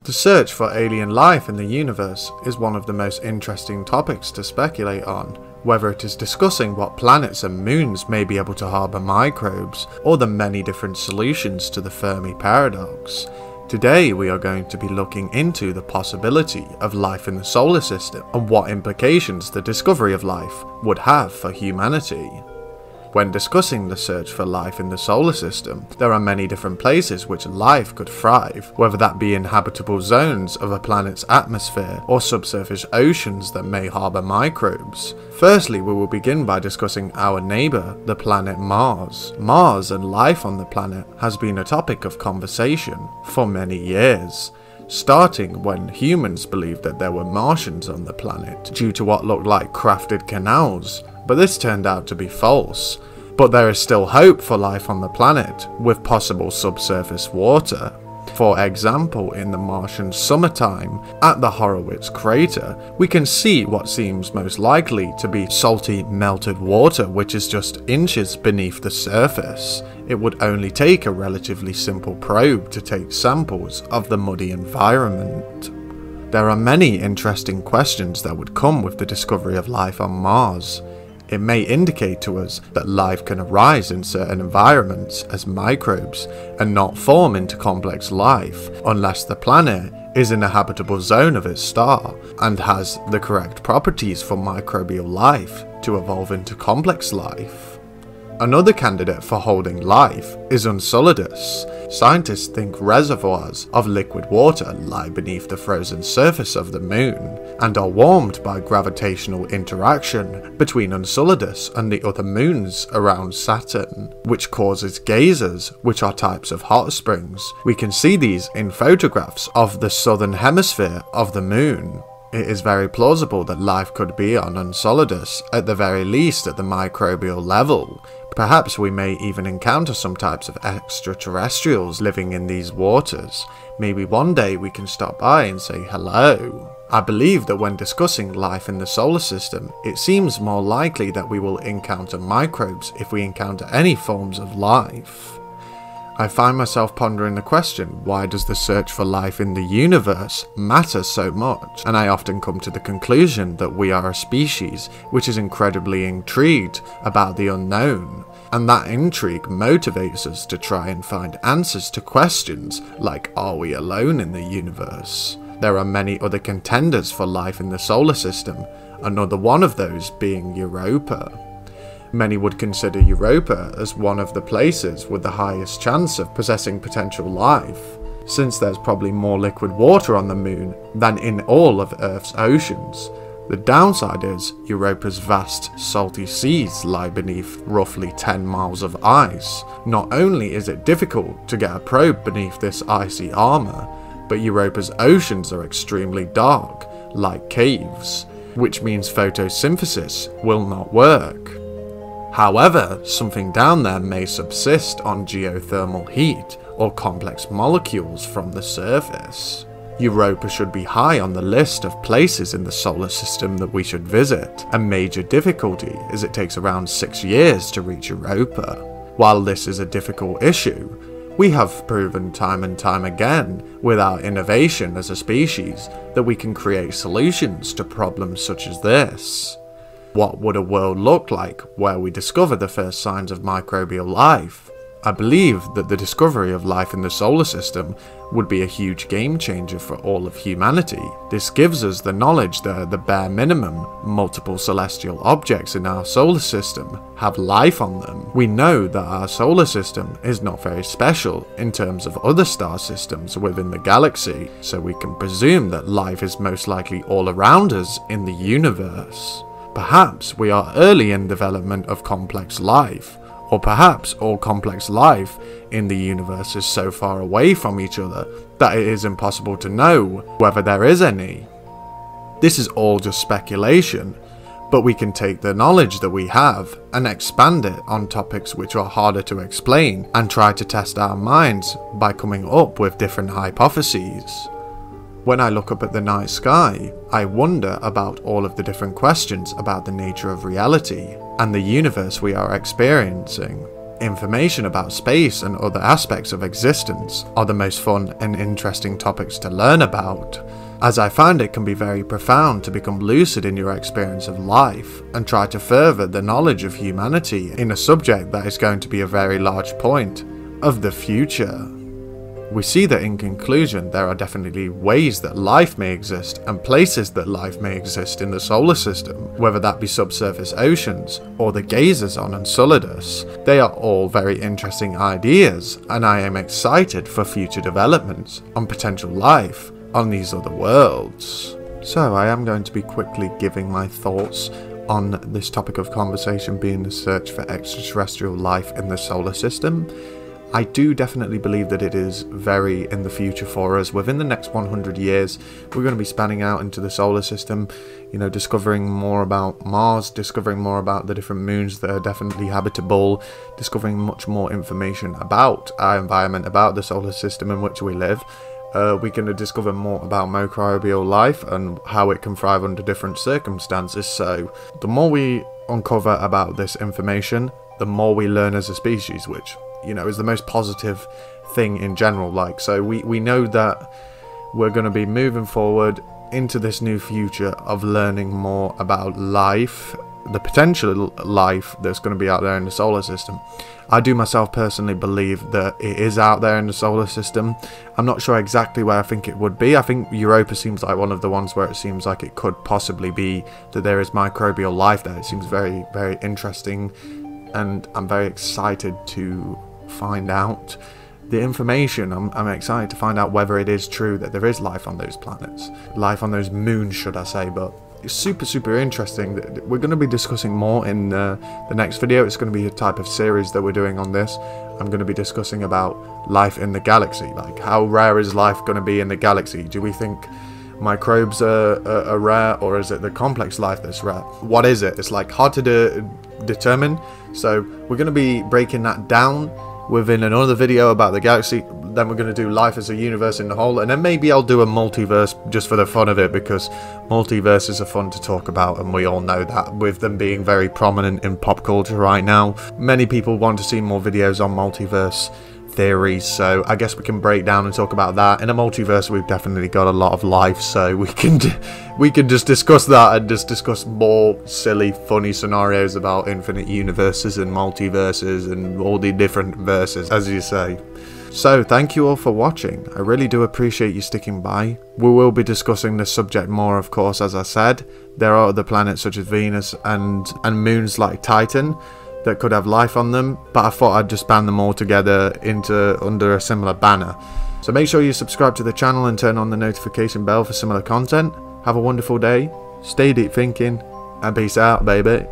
The search for alien life in the universe is one of the most interesting topics to speculate on, whether it is discussing what planets and moons may be able to harbour microbes, or the many different solutions to the Fermi paradox. Today we are going to be looking into the possibility of life in the solar system and what implications the discovery of life would have for humanity. When discussing the search for life in the solar system, there are many different places which life could thrive, whether that be in habitable zones of a planet's atmosphere or subsurface oceans that may harbour microbes. Firstly, we will begin by discussing our neighbour, the planet Mars. Mars and life on the planet has been a topic of conversation for many years, starting when humans believed that there were Martians on the planet due to what looked like crafted canals, but this turned out to be false. But there is still hope for life on the planet, with possible subsurface water. For example, in the Martian summertime, at the Horowitz crater, we can see what seems most likely to be salty melted water which is just inches beneath the surface. It would only take a relatively simple probe to take samples of the muddy environment. There are many interesting questions that would come with the discovery of life on Mars. It may indicate to us that life can arise in certain environments as microbes and not form into complex life unless the planet is in a habitable zone of its star and has the correct properties for microbial life to evolve into complex life. Another candidate for holding life is Enceladus. Scientists think reservoirs of liquid water lie beneath the frozen surface of the moon and are warmed by gravitational interaction between Enceladus and the other moons around Saturn, which causes geysers, which are types of hot springs. We can see these in photographs of the southern hemisphere of the moon. It is very plausible that life could be on Enceladus, at the very least at the microbial level. Perhaps we may even encounter some types of extraterrestrials living in these waters. Maybe one day we can stop by and say hello. I believe that when discussing life in the solar system, it seems more likely that we will encounter microbes if we encounter any forms of life. I find myself pondering the question, why does the search for life in the universe matter so much? And I often come to the conclusion that we are a species which is incredibly intrigued about the unknown, and that intrigue motivates us to try and find answers to questions like, are we alone in the universe? There are many other contenders for life in the solar system, another one of those being Europa. Many would consider Europa as one of the places with the highest chance of possessing potential life, since there's probably more liquid water on the moon than in all of Earth's oceans. The downside is Europa's vast salty seas lie beneath roughly 10 miles of ice. Not only is it difficult to get a probe beneath this icy armour, but Europa's oceans are extremely dark, like caves, which means photosynthesis will not work. However, something down there may subsist on geothermal heat or complex molecules from the surface. Europa should be high on the list of places in the solar system that we should visit. A major difficulty is it takes around 6 years to reach Europa. While this is a difficult issue, we have proven time and time again, with our innovation as a species, that we can create solutions to problems such as this. What would a world look like where we discover the first signs of microbial life? I believe that the discovery of life in the solar system would be a huge game changer for all of humanity. This gives us the knowledge that at the bare minimum, multiple celestial objects in our solar system have life on them. We know that our solar system is not very special in terms of other star systems within the galaxy, so we can presume that life is most likely all around us in the universe. Perhaps we are early in development of complex life, or perhaps all complex life in the universe is so far away from each other that it is impossible to know whether there is any. This is all just speculation, but we can take the knowledge that we have and expand it on topics which are harder to explain and try to test our minds by coming up with different hypotheses. When I look up at the night sky, I wonder about all of the different questions about the nature of reality and the universe we are experiencing. information about space and other aspects of existence are the most fun and interesting topics to learn about, as I find it can be very profound to become lucid in your experience of life and try to further the knowledge of humanity in a subject that is going to be a very large point of the future. We see that in conclusion there are definitely ways that life may exist and places that life may exist in the solar system, whether that be subsurface oceans or the gazers on Enceladus. They are all very interesting ideas, and I am excited for future developments on potential life on these other worlds. So I am going to be quickly giving my thoughts on this topic of conversation, being the search for extraterrestrial life in the solar system. I do definitely believe that it is very in the future for us. Within the next 100 years, we're going to be spanning out into the solar system, you know, discovering more about Mars, discovering more about the different moons that are definitely habitable, discovering much more information about our environment, about the solar system in which we live. We're going to discover more about microbial life and how it can thrive under different circumstances. So the more we uncover about this information, the more we learn as a species, which, you know, is the most positive thing in general. Like, so we know that we're going to be moving forward into this new future of learning more about life, the potential life that's going to be out there in the solar system. I do myself personally believe that it is out there in the solar system. I'm not sure exactly where I think it would be. I think Europa seems like one of the ones where it seems like it could possibly be that there is microbial life there. It seems very, very interesting, and I'm very excited to find out the information. I'm excited to find out whether it is true that there is life on those planets, life on those moons, should I say. But it's super interesting. We're going to be discussing more in the next video. It's going to be a type of series that we're doing on this. I'm going to be discussing about life in the galaxy, like how rare is life going to be in the galaxy? Do we think microbes are rare, or is it the complex life that's rare? What is it? It's like hard to determine. So we're going to be breaking that down within another video about the galaxy. Then we're going to do life as a universe in the whole, and then maybe I'll do a multiverse just for the fun of it, because multiverses are fun to talk about, and we all know that, with them being very prominent in pop culture right now. Many people want to see more videos on multiverse theories, so I guess we can break down and talk about that. In a multiverse we've definitely got a lot of life, so we can just discuss that and just discuss more silly funny scenarios about infinite universes and multiverses and all the different verses, as you say. So thank you all for watching. I really do appreciate you sticking by. We will be discussing this subject more, of course. As I said, there are other planets such as Venus and moons like Titan that could have life on them, but I thought I'd just band them all together under a similar banner. So make sure you subscribe to the channel and turn on the notification bell for similar content. Have a wonderful day, stay deep thinking, and peace out, baby.